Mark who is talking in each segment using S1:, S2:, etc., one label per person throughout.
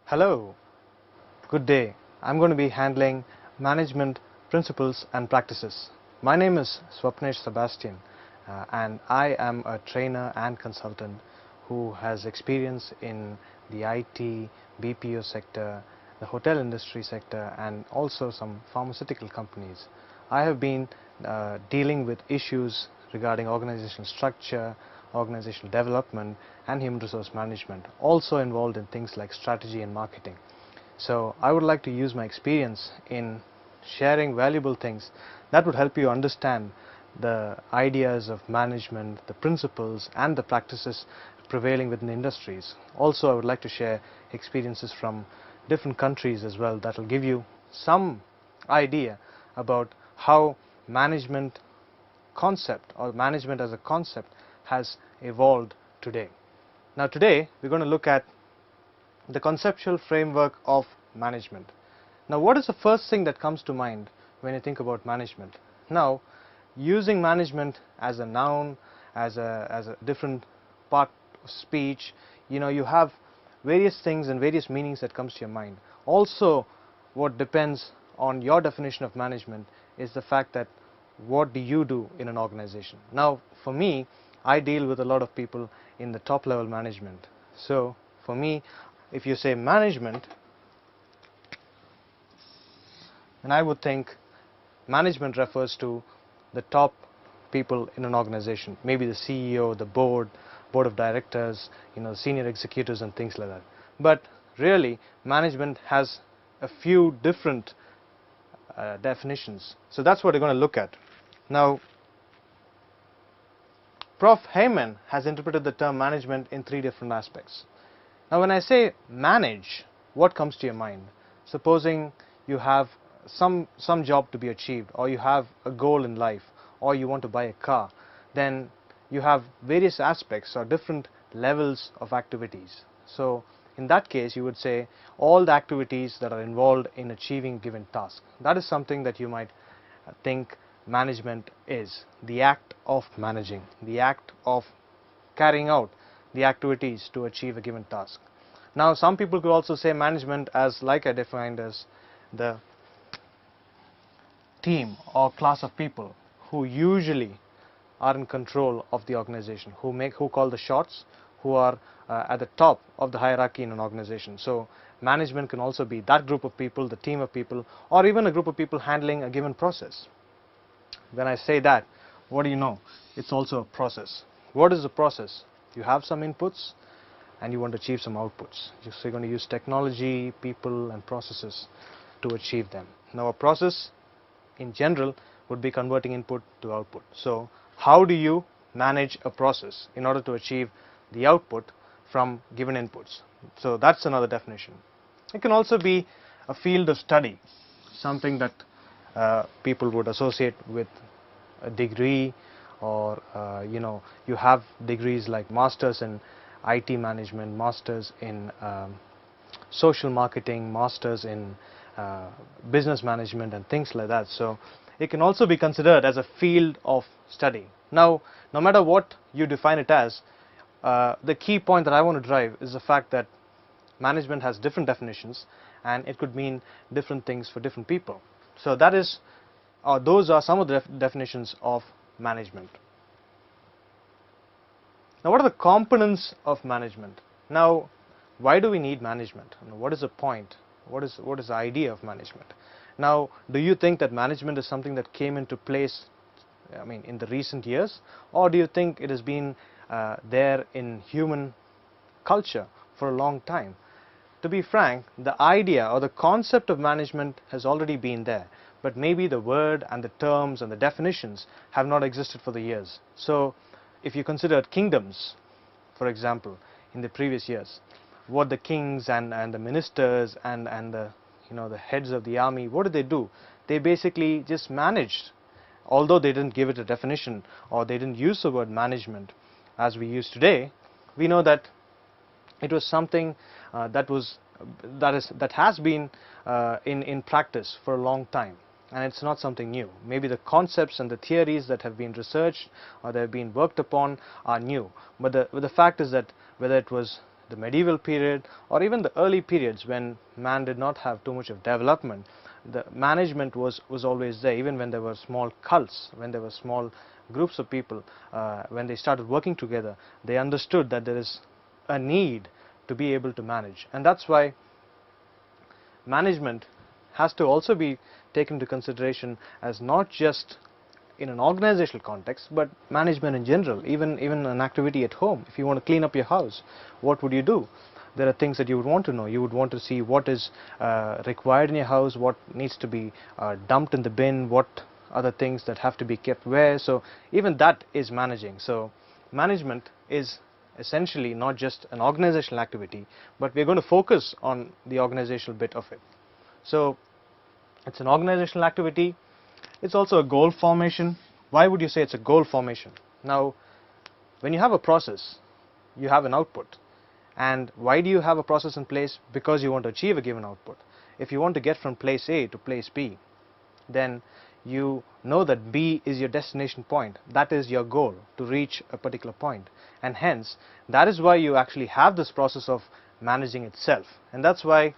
S1: Hello, good day. I'm going to be handling management principles and practices. My name is Swapnesh Sebastian and I am a trainer and consultant who has experience in the IT, BPO sector, the hotel industry sector and also some pharmaceutical companies. I have been dealing with issues regarding organizational structure, organizational development and human resource management, also involved in things like strategy and marketing. So I would like to use my experience in sharing valuable things that would help you understand the ideas of management, the principles and the practices prevailing within the industries. Also, I would like to share experiences from different countries as well that will give you some idea about how management concept or management as a concept has evolved today. Now today we're going to look at the conceptual framework of management. Now what is the first thing that comes to mind when you think about management? Now, using management as a noun, as a different part of speech, you have various things and various meanings that comes to your mind. Also, what depends on your definition of management is the fact that what do you do in an organization. Now for me, I deal with a lot of people in the top level management. So for me, if you say management, then I would think management refers to the top people in an organization, maybe the CEO, the board of directors, the senior executives and things like that. But really, management has a few different definitions. So that's what we're going to look at. Now, Prof. Heyman has interpreted the term management in three different aspects. Now when I say manage, what comes to your mind? Supposing you have some job to be achieved, or you have a goal in life, or you want to buy a car, then you have various aspects or different levels of activities. So in that case you would say all the activities that are involved in achieving given task. That is something that you might think management is, the act of managing, the act of carrying out the activities to achieve a given task. Now some people could also say management as, like I defined, as the team or class of people who usually are in control of the organization, who call the shots, who are at the top of the hierarchy in an organization. So management can also be that group of people, the team of people, or even a group of people handling a given process. When I say that, what do you know? It's also a process. What is the process? You have some inputs and you want to achieve some outputs. So you're going to use technology, people and processes to achieve them. Now a process in general would be converting input to output. So how do you manage a process in order to achieve the output from given inputs? So that's another definition. It can also be a field of study, something that people would associate with a degree, or you have degrees like masters in IT management, masters in social marketing, masters in business management and things like that. So it can also be considered as a field of study. Now, no matter what you define it as, the key point that I want to drive is the fact that management has different definitions and it could mean different things for different people. So that is, those are some of the definitions of management. Now what are the components of management? Now why do we need management? What is the point? What is the idea of management? Now do you think that management is something that came into place in the recent years, or do you think it has been there in human culture for a long time? To be frank, the idea or the concept of management has already been there, but maybe the word and the terms and the definitions have not existed for the years. So if you consider kingdoms, for example, in the previous years, what the kings and the ministers and the the heads of the army, what did they do? They basically just managed, although they didn't give it a definition or they didn't use the word management as we use today. We know that it was something that has been in practice for a long time, and it's not something new. Maybe the concepts and the theories that have been researched or that have been worked upon are new, but the fact is that whether it was the medieval period, or even the early periods when man did not have too much of development, the management was always there. Even when there were small cults, when there were small groups of people, when they started working together, they understood that there is a need to be able to manage. And that's why management has to also be taken into consideration as not just in an organizational context, but management in general. Even an activity at home. If you want to clean up your house, what would you do? There are things that you would want to know. You would want to see what is required in your house, what needs to be dumped in the bin, what other things that have to be kept where. So even that is managing. So management is essentially not just an organizational activity, but we're going to focus on the organizational bit of it. So it's an organizational activity. It's also a goal formation. Why would you say it's a goal formation? Now, when you have a process, you have an output. And why do you have a process in place? Because you want to achieve a given output. If you want to get from place A to place B, then you know that B is your destination point. That is your goal, to reach a particular point. And hence, that is why you actually have this process of managing itself. And that's why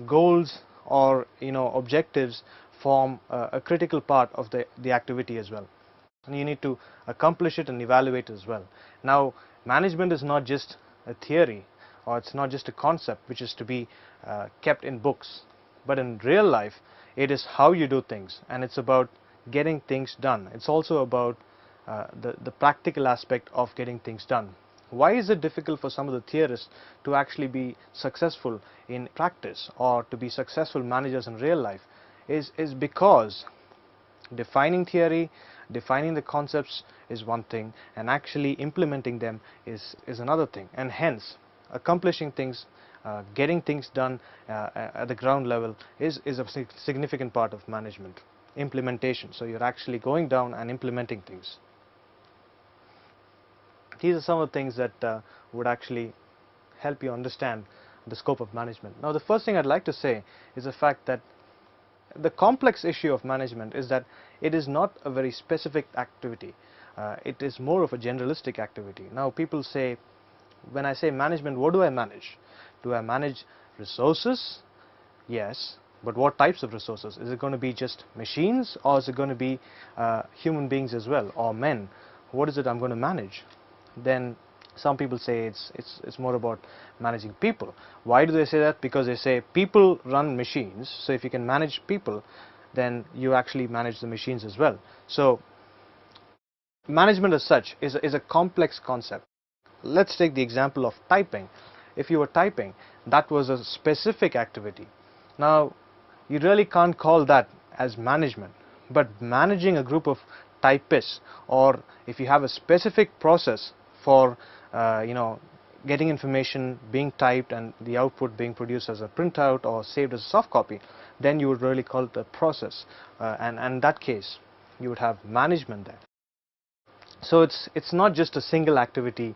S1: goals or objectives form a critical part of the activity as well. And you need to accomplish it and evaluate as well. Now, management is not just a theory, or it's not just a concept which is to be kept in books, but in real life it is how you do things, and it's about getting things done. It's also about the practical aspect of getting things done. Why is it difficult for some of the theorists to actually be successful in practice, or to be successful managers in real life? Is because defining theory, defining the concepts is one thing, and actually implementing them is another thing. And hence, accomplishing things, getting things done at the ground level is a significant part of management. Implementation. So you're actually going down and implementing things. These are some of the things that would actually help you understand the scope of management. Now, the first thing I'd like to say is the fact that the complex issue of management is that it is not a very specific activity. It is more of a generalistic activity. Now, people say, when I say management, what do I manage? Do I manage resources? Yes, but what types of resources? Is it going to be just machines, or is it going to be human beings as well, or men? What is it I'm going to manage? Then some people say it's more about managing people. Why do they say that? Because they say people run machines, so if you can manage people, then you actually manage the machines as well. So management as such is a complex concept. Let's take the example of typing. If you were typing, that was a specific activity. Now, you really can't call that as management, but managing a group of typists, or if you have a specific process for getting information being typed and the output being produced as a printout or saved as a soft copy, then you would really call it a process, and in that case you would have management there. So it's not just a single activity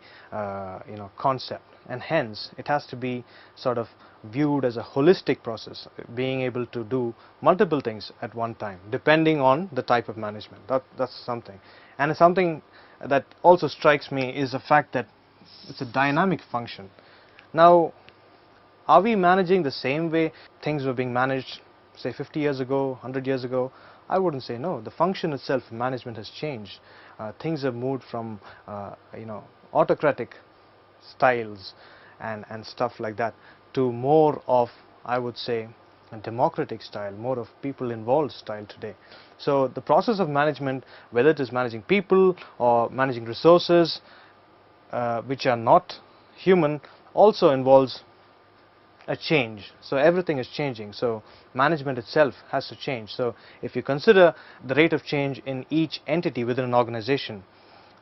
S1: concept, and hence it has to be sort of viewed as a holistic process, being able to do multiple things at one time depending on the type of management. That's something. And something that also strikes me is the fact that it's a dynamic function. Now, are we managing the same way things were being managed, say 50 years ago, 100 years ago? I wouldn't say no. The function itself, management, has changed. Things have moved from autocratic styles and stuff like that to more of, I would say, a democratic style, more of people involved style today. So the process of management, whether it is managing people or managing resources which are not human, also involves a change. So everything is changing, so management itself has to change. So if you consider the rate of change in each entity within an organization,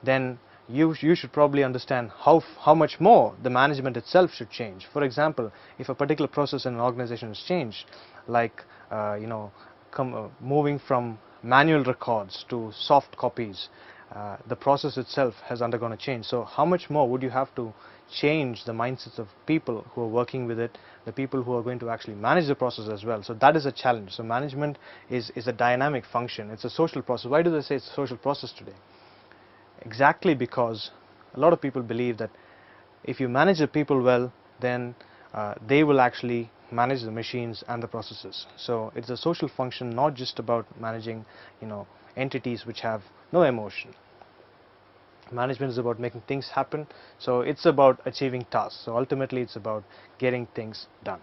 S1: then you should probably understand how much more the management itself should change. For example, if a particular process in an organization has changed, like moving from manual records to soft copies, the process itself has undergone a change. So how much more would you have to change the mindsets of people who are working with it, the people who are going to actually manage the process as well? So that is a challenge. So management is a dynamic function. It's a social process. Why do they say it's a social process today? Exactly because a lot of people believe that If you manage the people well, then they will actually manage the machines and the processes. So it's a social function, not just about managing, entities which have no emotion. Management is about making things happen, so it's about achieving tasks. So ultimately it's about getting things done.